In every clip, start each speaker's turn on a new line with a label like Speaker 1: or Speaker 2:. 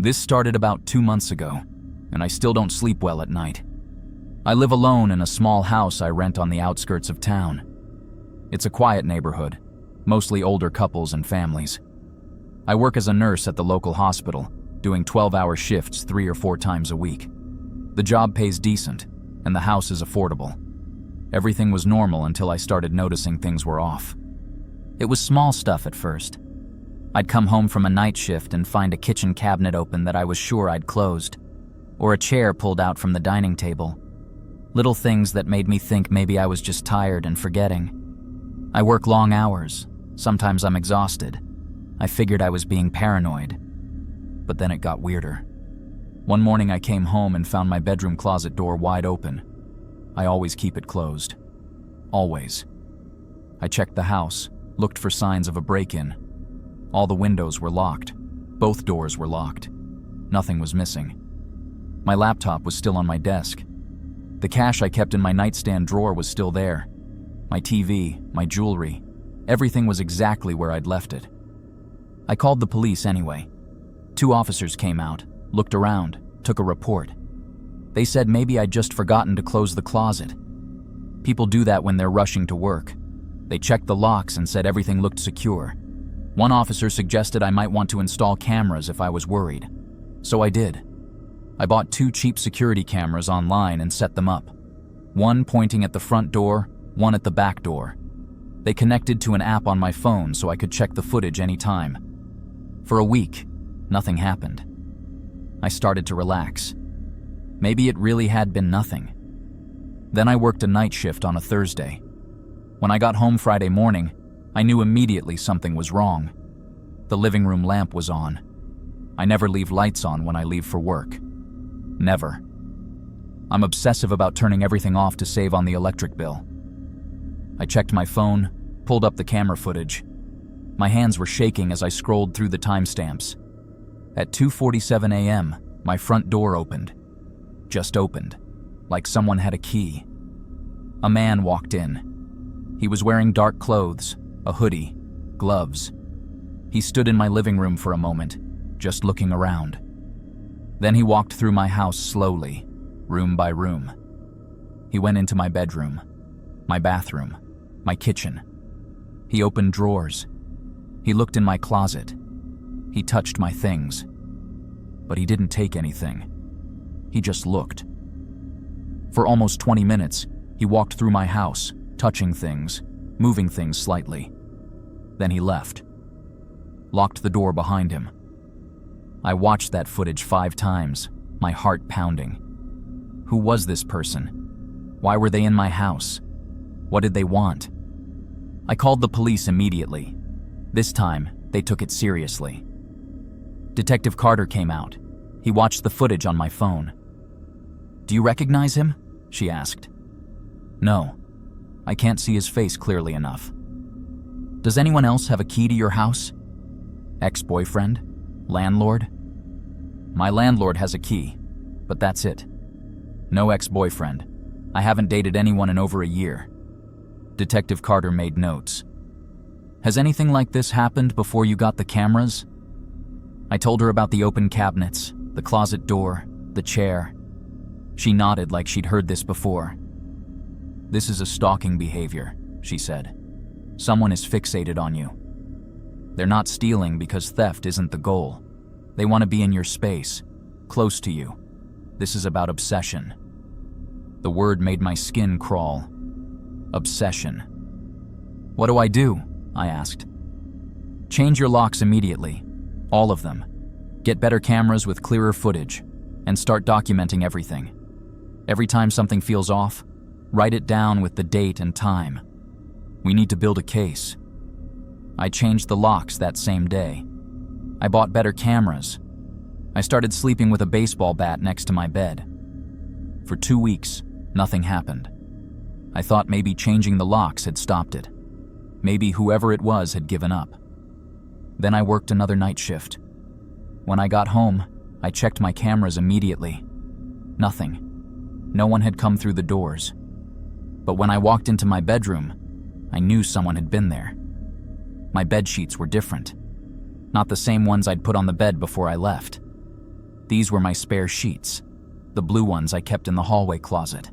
Speaker 1: This started about 2 months ago, and I still don't sleep well at night. I live alone in a small house I rent on the outskirts of town. It's a quiet neighborhood, mostly older couples and families. I work as a nurse at the local hospital, doing 12-hour shifts 3 or 4 times a week. The job pays decent, and the house is affordable. Everything was normal until I started noticing things were off. It was small stuff at first. I'd come home from a night shift and find a kitchen cabinet open that I was sure I'd closed, or a chair pulled out from the dining table. Little things that made me think maybe I was just tired and forgetting. I work long hours. Sometimes I'm exhausted. I figured I was being paranoid. But then it got weirder. One morning I came home and found my bedroom closet door wide open. I always keep it closed. Always. I checked the house, looked for signs of a break-in. All the windows were locked. Both doors were locked. Nothing was missing. My laptop was still on my desk. The cash I kept in my nightstand drawer was still there. My TV, my jewelry, everything was exactly where I'd left it. I called the police anyway. 2 officers came out, looked around, took a report. They said maybe I'd just forgotten to close the closet. People do that when they're rushing to work. They checked the locks and said everything looked secure. One officer suggested I might want to install cameras if I was worried. So I did. I bought 2 cheap security cameras online and set them up. One pointing at the front door, one at the back door. They connected to an app on my phone so I could check the footage anytime. For a week, nothing happened. I started to relax. Maybe it really had been nothing. Then I worked a night shift on a Thursday. When I got home Friday morning, I knew immediately something was wrong. The living room lamp was on. I never leave lights on when I leave for work. Never. I'm obsessive about turning everything off to save on the electric bill. I checked my phone, pulled up the camera footage. My hands were shaking as I scrolled through the timestamps. At 2:47 a.m., my front door opened. Just opened, like someone had a key. A man walked in. He was wearing dark clothes, a hoodie, gloves. He stood in my living room for a moment, just looking around. Then he walked through my house slowly, room by room. He went into my bedroom, my bathroom, my kitchen. He opened drawers. He looked in my closet. He touched my things. But he didn't take anything. He just looked. For almost 20 minutes, he walked through my house, touching things, moving things slightly. Then he left. Locked the door behind him. I watched that footage 5 times, my heart pounding. Who was this person? Why were they in my house? What did they want? I called the police immediately. This time, they took it seriously. Detective Carter came out. He watched the footage on my phone. "Do you recognize him?" she asked. "No. I can't see his face clearly enough." "Does anyone else have a key to your house?" "Ex-boyfriend? Landlord?" "My landlord has a key, but that's it. No ex-boyfriend. I haven't dated anyone in over a year." Detective Carter made notes. "Has anything like this happened before you got the cameras?" I told her about the open cabinets, the closet door, the chair. She nodded like she'd heard this before. "This is a stalking behavior," she said. "Someone is fixated on you. They're not stealing because theft isn't the goal. They want to be in your space, close to you. This is about obsession." The word made my skin crawl. Obsession. "What do I do?" I asked. "Change your locks immediately. All of them. Get better cameras with clearer footage, and start documenting everything. Every time something feels off, write it down with the date and time. We need to build a case." I changed the locks that same day. I bought better cameras. I started sleeping with a baseball bat next to my bed. For 2 weeks, nothing happened. I thought maybe changing the locks had stopped it. Maybe whoever it was had given up. Then I worked another night shift. When I got home, I checked my cameras immediately. Nothing. No one had come through the doors. But when I walked into my bedroom, I knew someone had been there. My bed sheets were different. Not the same ones I'd put on the bed before I left. These were my spare sheets, the blue ones I kept in the hallway closet.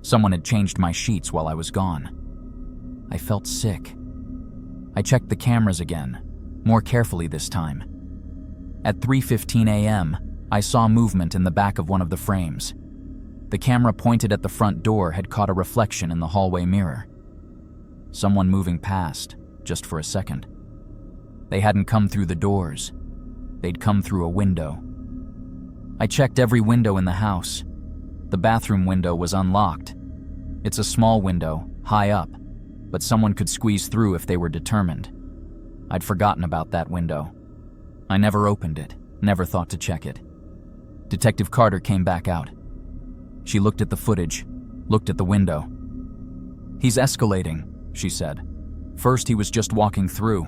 Speaker 1: Someone had changed my sheets while I was gone. I felt sick. I checked the cameras again, more carefully this time. At 3:15 a.m., I saw movement in the back of one of the frames. The camera pointed at the front door had caught a reflection in the hallway mirror. Someone moving past, just for a second. They hadn't come through the doors. They'd come through a window. I checked every window in the house. The bathroom window was unlocked. It's a small window, high up, but someone could squeeze through if they were determined. I'd forgotten about that window. I never opened it, never thought to check it. Detective Carter came back out. She looked at the footage, looked at the window. "He's escalating," she said. "First he was just walking through.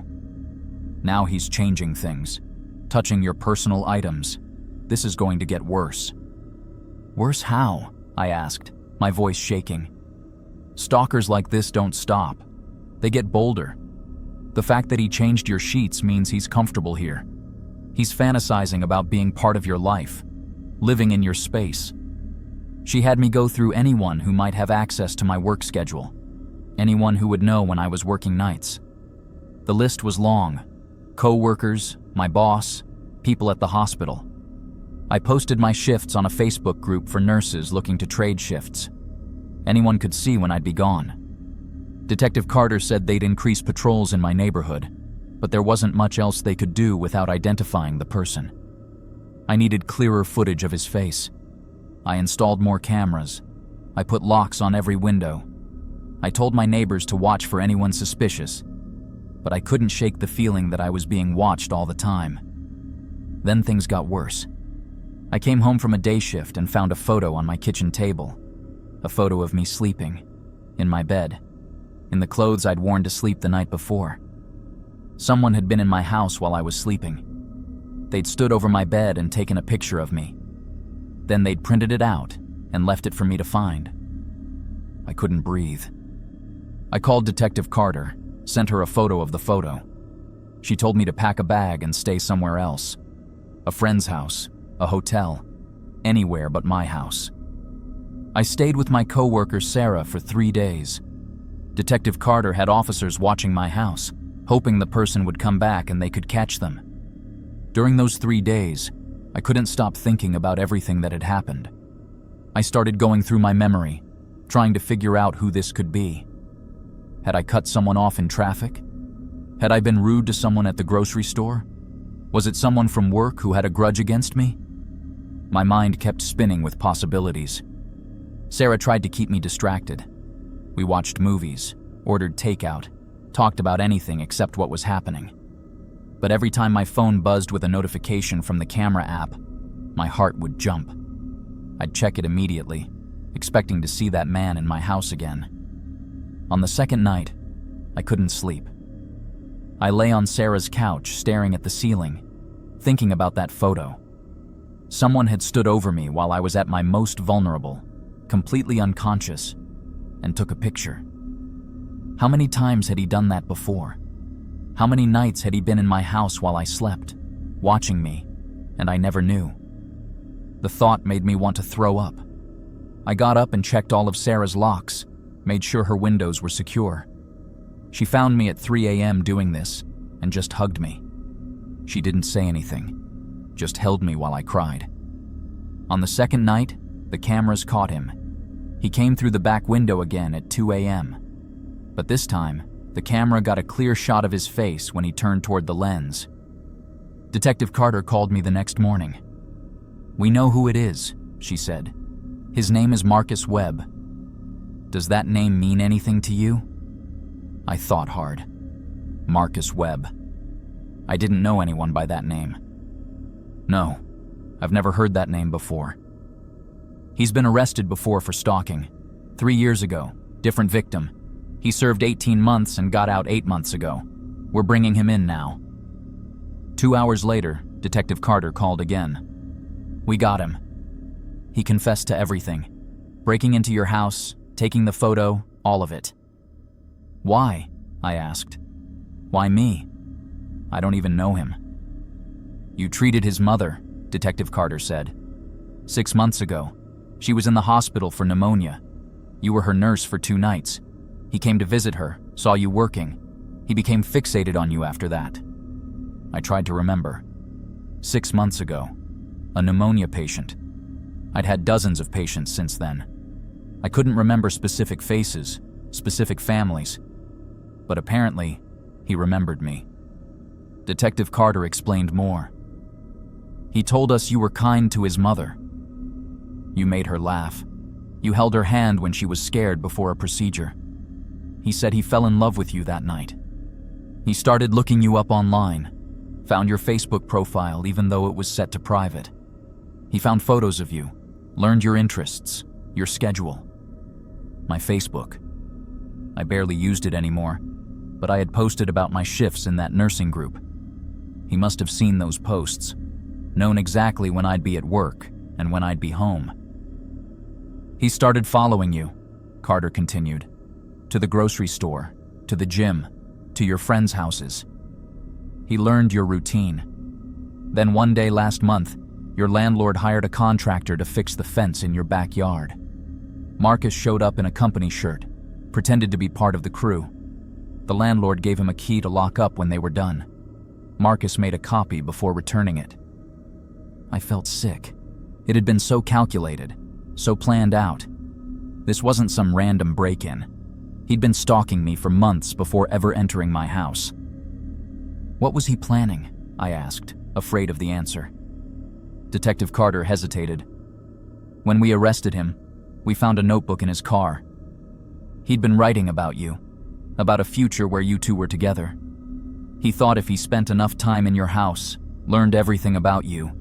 Speaker 1: Now he's changing things, touching your personal items. This is going to get worse." "Worse how?" I asked, my voice shaking. "Stalkers like this don't stop. They get bolder. The fact that he changed your sheets means he's comfortable here. He's fantasizing about being part of your life, living in your space." She had me go through anyone who might have access to my work schedule, anyone who would know when I was working nights. The list was long: co-workers, my boss, people at the hospital. I posted my shifts on a Facebook group for nurses looking to trade shifts. Anyone could see when I'd be gone. Detective Carter said they'd increase patrols in my neighborhood, but there wasn't much else they could do without identifying the person. I needed clearer footage of his face. I installed more cameras. I put locks on every window. I told my neighbors to watch for anyone suspicious, but I couldn't shake the feeling that I was being watched all the time. Then things got worse. I came home from a day shift and found a photo on my kitchen table. A photo of me sleeping, in my bed, in the clothes I'd worn to sleep the night before. Someone had been in my house while I was sleeping. They'd stood over my bed and taken a picture of me. Then they'd printed it out and left it for me to find. I couldn't breathe. I called Detective Carter, sent her a photo of the photo. She told me to pack a bag and stay somewhere else. A friend's house, a hotel, anywhere but my house. I stayed with my coworker Sarah for 3 days. Detective Carter had officers watching my house, hoping the person would come back and they could catch them. During those 3 days, I couldn't stop thinking about everything that had happened. I started going through my memory, trying to figure out who this could be. Had I cut someone off in traffic? Had I been rude to someone at the grocery store? Was it someone from work who had a grudge against me? My mind kept spinning with possibilities. Sarah tried to keep me distracted. We watched movies, ordered takeout, talked about anything except what was happening. But every time my phone buzzed with a notification from the camera app, my heart would jump. I'd check it immediately, expecting to see that man in my house again. On the second night, I couldn't sleep. I lay on Sarah's couch staring at the ceiling, thinking about that photo. Someone had stood over me while I was at my most vulnerable, completely unconscious, and took a picture. How many times had he done that before? How many nights had he been in my house while I slept, watching me, and I never knew? The thought made me want to throw up. I got up and checked all of Sarah's locks, made sure her windows were secure. She found me at 3 a.m. doing this and just hugged me. She didn't say anything, just held me while I cried. On the second night, the cameras caught him. He came through the back window again at 2 a.m. But this time, the camera got a clear shot of his face when he turned toward the lens. Detective Carter called me the next morning. "We know who it is," she said. "His name is Marcus Webb. Does that name mean anything to you?" I thought hard. Marcus Webb. I didn't know anyone by that name. No, I've never heard that name before. He's been arrested before for stalking. 3 years ago, different victim. He served 18 months and got out 8 months ago. We're bringing him in now. 2 hours later, Detective Carter called again. "We got him. He confessed to everything. Breaking into your house, taking the photo, all of it." "Why?" I asked. "Why me? I don't even know him." "You treated his mother. Detective Carter said. 6 months ago, she was in the hospital for pneumonia. You were her nurse for 2 nights. He came to visit her, saw you working. He became fixated on you after that. I tried to remember. 6 months ago, a pneumonia patient. I'd had dozens of patients since then. I couldn't remember specific faces, specific families, but apparently, he remembered me. Detective Carter explained more. He told us you were kind to his mother. You made her laugh. You held her hand when she was scared before a procedure. He said he fell in love with you that night. He started looking you up online, found your Facebook profile even though it was set to private. He found photos of you, learned your interests, your schedule. My Facebook. I barely used it anymore, but I had posted about my shifts in that nursing group. He must have seen those posts, known exactly when I'd be at work and when I'd be home. He started following you, Carter continued, to the grocery store, to the gym, to your friends' houses. He learned your routine. Then one day last month, your landlord hired a contractor to fix the fence in your backyard. Marcus showed up in a company shirt, pretended to be part of the crew. The landlord gave him a key to lock up when they were done. Marcus made a copy before returning it. I felt sick. It had been so calculated, so planned out. This wasn't some random break-in. He'd been stalking me for months before ever entering my house. What was he planning? I asked, afraid of the answer. Detective Carter hesitated. When we arrested him, we found a notebook in his car. He'd been writing about you, about a future where you two were together. He thought if he spent enough time in your house, learned everything about you,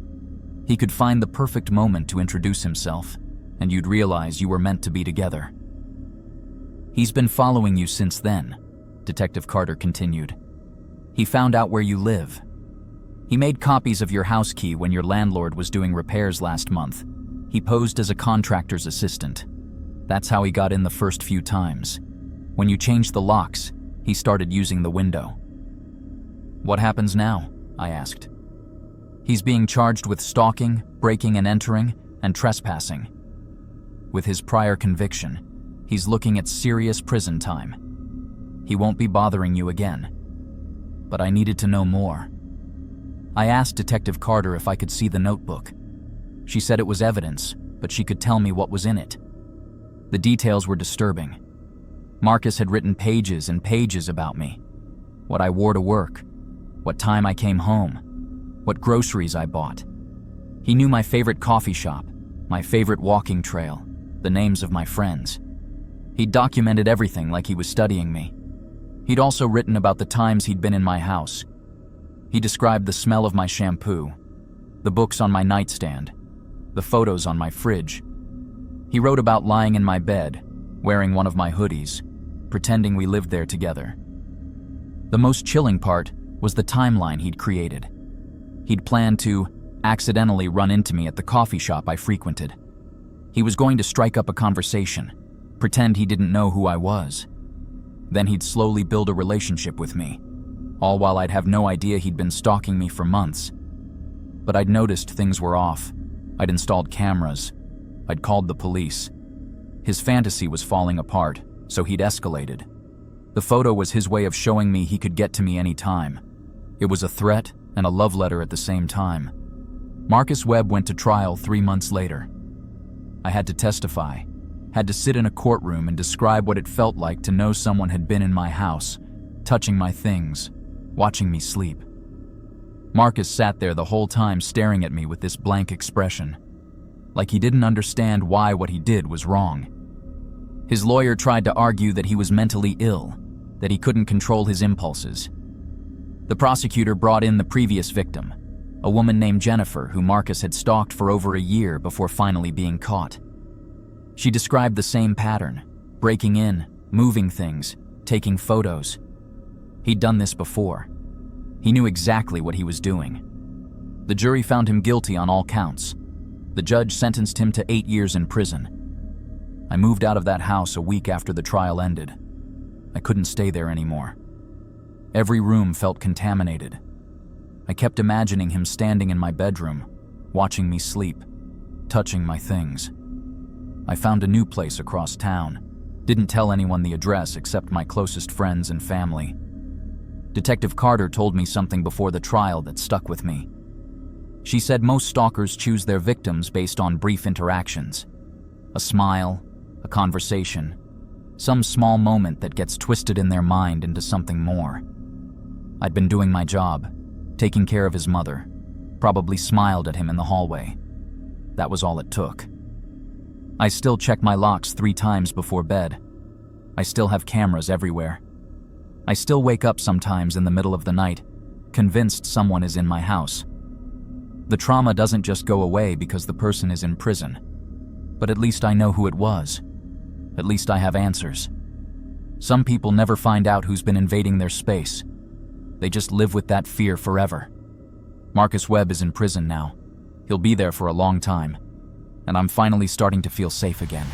Speaker 1: he could find the perfect moment to introduce himself, and you'd realize you were meant to be together. He's been following you since then, Detective Carter continued. He found out where you live. He made copies of your house key when your landlord was doing repairs last month. He posed as a contractor's assistant. That's how he got in the first few times. When you changed the locks, he started using the window. What happens now? I asked. He's being charged with stalking, breaking and entering, and trespassing. With his prior conviction, he's looking at serious prison time. He won't be bothering you again. But I needed to know more. I asked Detective Carter if I could see the notebook. She said it was evidence, but she could tell me what was in it. The details were disturbing. Marcus had written pages and pages about me. What I wore to work, what time I came home, what groceries I bought. He knew my favorite coffee shop, my favorite walking trail, the names of my friends. He'd documented everything like he was studying me. He'd also written about the times he'd been in my house. He described the smell of my shampoo, the books on my nightstand, the photos on my fridge. He wrote about lying in my bed, wearing one of my hoodies, pretending we lived there together. The most chilling part was the timeline he'd created. He'd planned to accidentally run into me at the coffee shop I frequented. He was going to strike up a conversation, pretend he didn't know who I was. Then he'd slowly build a relationship with me, all while I'd have no idea he'd been stalking me for months. But I'd noticed things were off. I'd installed cameras. I'd called the police. His fantasy was falling apart, so he'd escalated. The photo was his way of showing me he could get to me anytime. It was a threat and a love letter at the same time. Marcus Webb went to trial 3 months later. I had to testify, had to sit in a courtroom and describe what it felt like to know someone had been in my house, touching my things, watching me sleep. Marcus sat there the whole time staring at me with this blank expression, like he didn't understand why what he did was wrong. His lawyer tried to argue that he was mentally ill, that he couldn't control his impulses. The prosecutor brought in the previous victim, a woman named Jennifer who Marcus had stalked for over a year before finally being caught. She described the same pattern, breaking in, moving things, taking photos. He'd done this before. He knew exactly what he was doing. The jury found him guilty on all counts. The judge sentenced him to 8 years in prison. I moved out of that house a week after the trial ended. I couldn't stay there anymore. Every room felt contaminated. I kept imagining him standing in my bedroom, watching me sleep, touching my things. I found a new place across town. Didn't tell anyone the address except my closest friends and family. Detective Carter told me something before the trial that stuck with me. She said most stalkers choose their victims based on brief interactions. A smile, a conversation, some small moment that gets twisted in their mind into something more. I'd been doing my job, taking care of his mother, probably smiled at him in the hallway. That was all it took. I still check my locks 3 times before bed. I still have cameras everywhere. I still wake up sometimes in the middle of the night, convinced someone is in my house. The trauma doesn't just go away because the person is in prison. But at least I know who it was. At least I have answers. Some people never find out who's been invading their space. They just live with that fear forever. Marcus Webb is in prison now. He'll be there for a long time. And I'm finally starting to feel safe again.